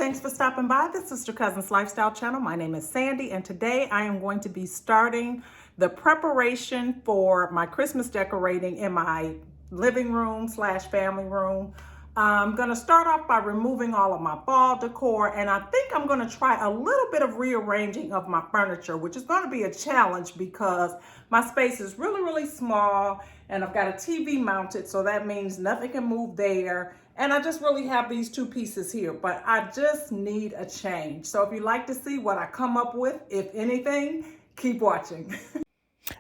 thanks for stopping by the Sister Cousins Lifestyle channel. My name is Sandy, and today I am going to be starting the preparation for my Christmas decorating in my living room slash family room. I'm going to start off by removing all of my fall decor, and I think I'm going to try a little bit of rearranging of my furniture, which is going to be a challenge because my space is really small, and I've got a TV mounted, so that means nothing can move there. And I just really have these two pieces here, but I just need a change. So if you'd like to see what I come up with, if anything, keep watching.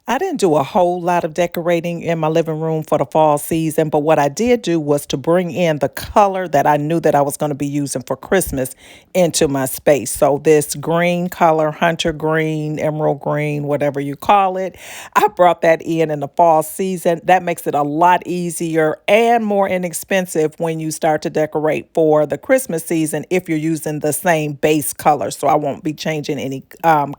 I didn't do a whole lot of decorating in my living room for the fall season, but what I did do was to bring in the color that I knew that I was going to be using for Christmas into my space. So this green color, hunter green, emerald green, whatever you call it, I brought that in the fall season. That makes it a lot easier and more inexpensive when you start to decorate for the Christmas season if you're using the same base color. So I won't be changing any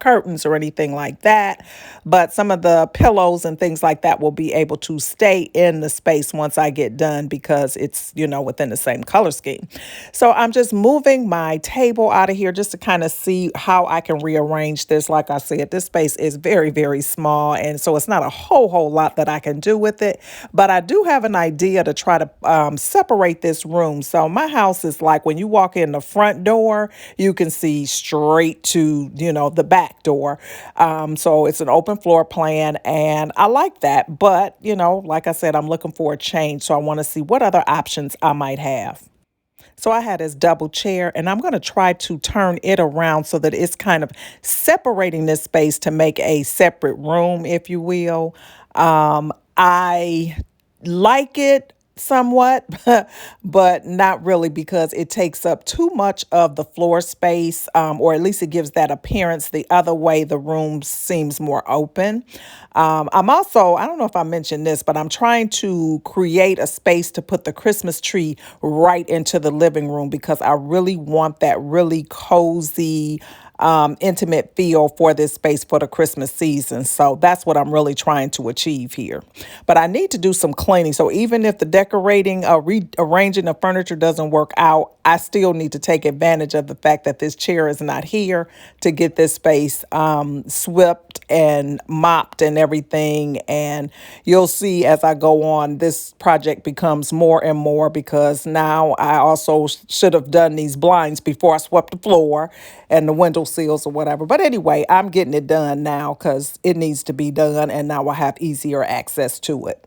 curtains or anything like that, but some of the pillows and things like that will be able to stay in the space once I get done because it's, within the same color scheme. So I'm just moving my table out of here just to kind of see how I can rearrange this. Like I said, this space is very small, and so it's not a whole lot that I can do with it, but I do have an idea to try to separate this room. So my house is like when you walk in the front door, you can see straight to, the back door. So it's an open floor plan, and I like that. But, like I said, I'm looking for a change. So I want to see what other options I might have. So I had this double chair, and I'm going to try to turn it around so that it's kind of separating this space to make a separate room, if you will. I like it somewhat, but not really because it takes up too much of the floor space, or at least it gives that appearance. The other way, the room seems more open. I'm also, I don't know if I mentioned this, but I'm trying to create a space to put the Christmas tree right into the living room because I really want that really cozy, intimate feel for this space for the Christmas season. So that's what I'm really trying to achieve here. But I need to do some cleaning. So even if the decorating, rearranging the furniture doesn't work out, I still need to take advantage of the fact that this chair is not here to get this space swept and mopped and everything. And you'll see as I go on, this project becomes more and more because now I also should have done these blinds before I swept the floor and the window sills or whatever. But anyway, I'm getting it done now because it needs to be done, and now I have easier access to it.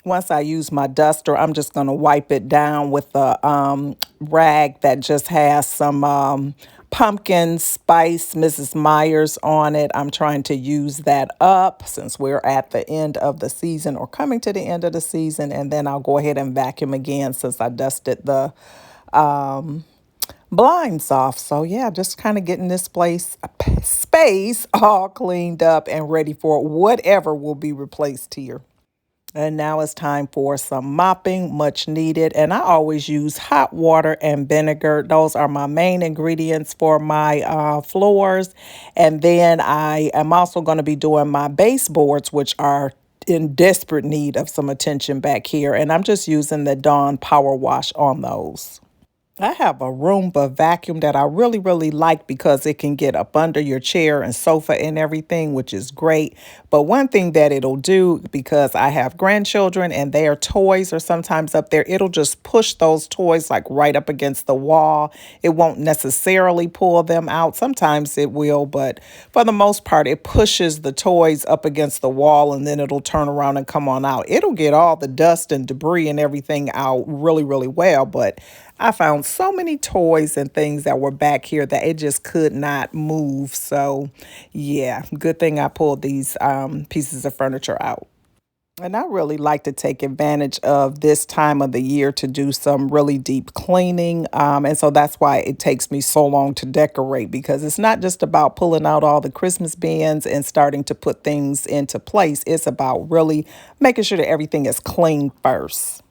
Once I use my duster, I'm just going to wipe it down with a rag that just has some pumpkin spice Mrs. Myers on it. I'm trying to use that up since we're at the end of the season or coming to the end of the season. And then I'll go ahead and vacuum again since I dusted the blinds off. So yeah, just kind of getting this space all cleaned up and ready for whatever will be replaced here. And now it's time for some mopping, much needed. And I always use hot water and vinegar. Those are my main ingredients for my floors. And then I am also going to be doing my baseboards, which are in desperate need of some attention back here. And I'm just using the Dawn Power Wash on those. I have a Roomba vacuum that I really like because it can get up under your chair and sofa and everything, which is great. But one thing that it'll do, because I have grandchildren and their toys are sometimes up there, it'll just push those toys like right up against the wall. It won't necessarily pull them out. Sometimes it will, but for the most part, it pushes the toys up against the wall and then it'll turn around and come on out. It'll get all the dust and debris and everything out really well, but I found so many toys and things that were back here that it just could not move. So yeah, good thing I pulled these pieces of furniture out. And I really like to take advantage of this time of the year to do some really deep cleaning. And so that's why it takes me so long to decorate, because it's not just about pulling out all the Christmas bins and starting to put things into place. It's about really making sure that everything is clean first.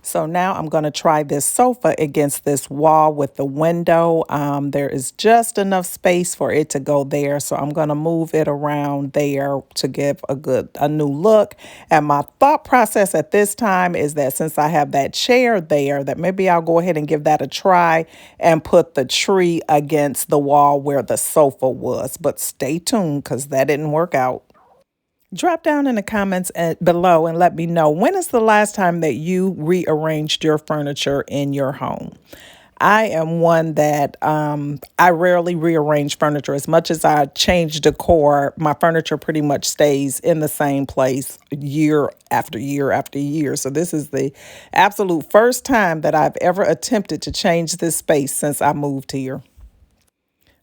So now I'm going to try this sofa against this wall with the window. There is just enough space for it to go there. So I'm going to move it around there to give a new look. And my thought process at this time is that since I have that chair there, that maybe I'll go ahead and give that a try and put the tree against the wall where the sofa was. But stay tuned because that didn't work out. Drop down in the comments below and let me know, when is the last time that you rearranged your furniture in your home? I am one that I rarely rearrange furniture. As much as I change decor, my furniture pretty much stays in the same place year after year after year. So this is the absolute first time that I've ever attempted to change this space since I moved here.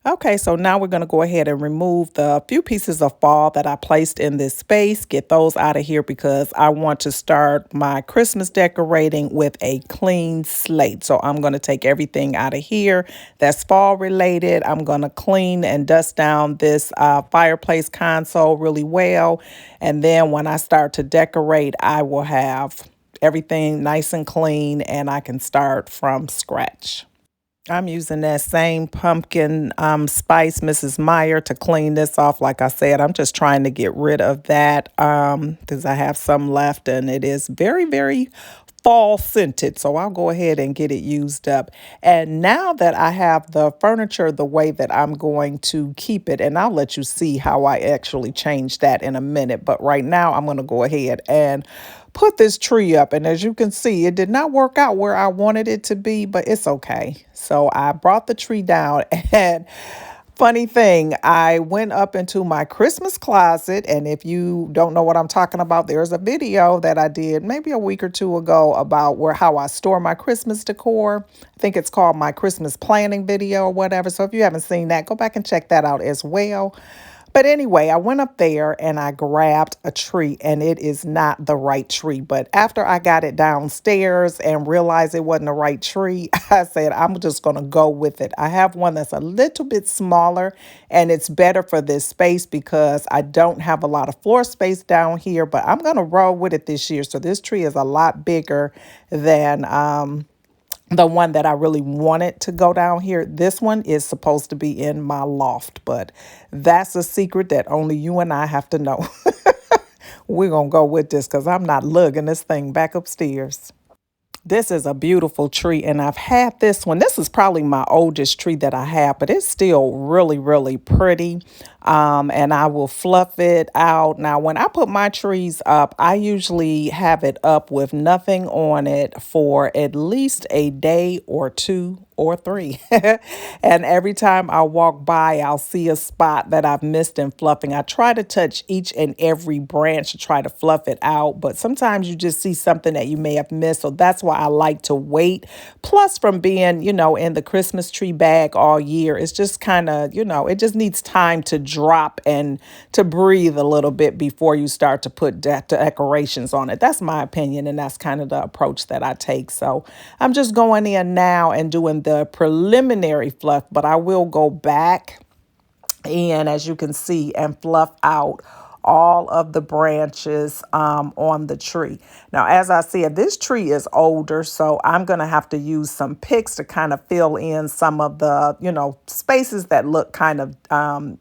Okay, so now we're going to go ahead and remove the few pieces of fall that I placed in this space, get those out of here because I want to start my Christmas decorating with a clean slate. So I'm going to take everything out of here that's fall related. I'm going to clean and dust down this fireplace console really well. And then when I start to decorate, I will have everything nice and clean and I can start from scratch. I'm using that same pumpkin spice, Mrs. Meyer, to clean this off. Like I said, I'm just trying to get rid of that because I have some left and it is very, very fall scented. So I'll go ahead and get it used up. And now that I have the furniture the way that I'm going to keep it, and I'll let you see how I actually change that in a minute. But right now I'm going to go ahead and put this tree up. And as you can see, it did not work out where I wanted it to be, but it's okay. So I brought the tree down and funny thing, I went up into my Christmas closet, and if you don't know what I'm talking about, there's a video that I did maybe a week or two ago about how I store my Christmas decor. I think it's called my Christmas planning video or whatever. So if you haven't seen that, go back and check that out as well. But anyway, I went up there and I grabbed a tree, and it is not the right tree. But after I got it downstairs and realized it wasn't the right tree, I said, I'm just going to go with it. I have one that's a little bit smaller and it's better for this space because I don't have a lot of floor space down here, but I'm going to roll with it this year. So this tree is a lot bigger than the one that I really wanted to go down here. This one is supposed to be in my loft, but that's a secret that only you and I have to know. We're going to go with this because I'm not lugging this thing back upstairs. This is a beautiful tree, and I've had this one. This is probably my oldest tree that I have, but it's still really, really pretty. And I will fluff it out. Now, when I put my trees up, I usually have it up with nothing on it for at least a day or two or three. And every time I walk by, I'll see a spot that I've missed in fluffing. I try to touch each and every branch to try to fluff it out, but sometimes you just see something that you may have missed. So that's why I like to wait. Plus, from being, in the Christmas tree bag all year, it's just kind of, it just needs time to drop and to breathe a little bit before you start to put decorations on it. That's my opinion, and that's kind of the approach that I take. So I'm just going in now and doing the preliminary fluff, but I will go back and, as you can see, and fluff out all of the branches on the tree. Now, as I said, this tree is older, so I'm going to have to use some picks to kind of fill in some of the, spaces that look kind of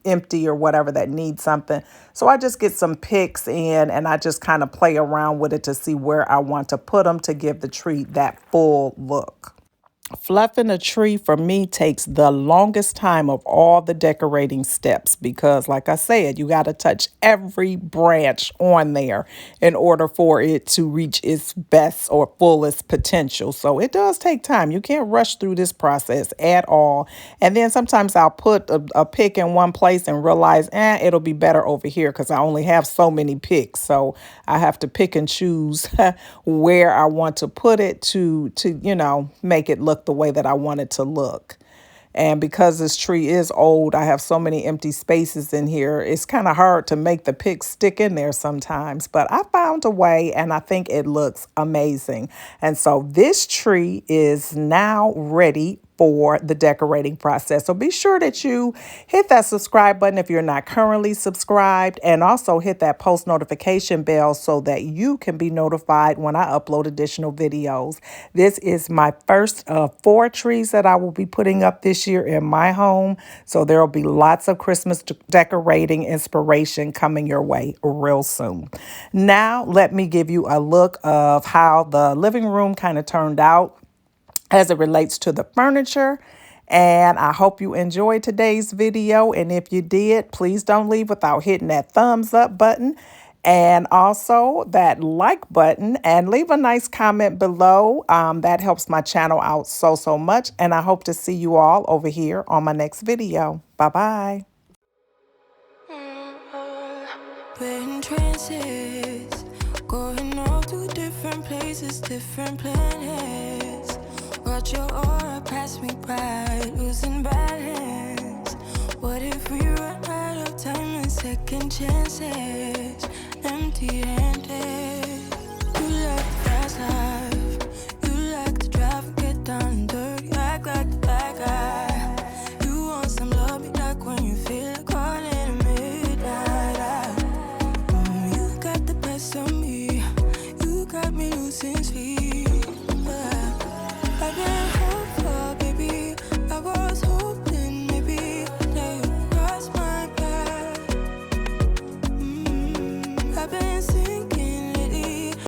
empty or whatever that need something. So I just get some picks in and I just kind of play around with it to see where I want to put them to give the tree that full look. Fluffing a tree for me takes the longest time of all the decorating steps because, like I said, you got to touch every branch on there in order for it to reach its best or fullest potential. So it does take time. You can't rush through this process at all. And then sometimes I'll put a pick in one place and realize, it'll be better over here because I only have so many picks. So I have to pick and choose where I want to put it to make it look the way that I want it to look. And because this tree is old, I have so many empty spaces in here. It's kind of hard to make the picks stick in there sometimes, but I found a way and I think it looks amazing. And so this tree is now ready for the decorating process. So be sure that you hit that subscribe button if you're not currently subscribed, and also hit that post notification bell so that you can be notified when I upload additional videos. This is my first of 4 trees that I will be putting up this year in my home. So there will be lots of Christmas decorating inspiration coming your way real soon. Now, let me give you a look of how the living room kind of turned out as it relates to the furniture. And I hope you enjoyed today's video. And if you did, please don't leave without hitting that thumbs up button and also that like button, and leave a nice comment below. That helps my channel out so much. And I hope to see you all over here on my next video. Bye-bye. We're in trances, going all to different places, different planets. Watch your aura pass me by, losing balance. What if we run out of time and second chances, empty-handed?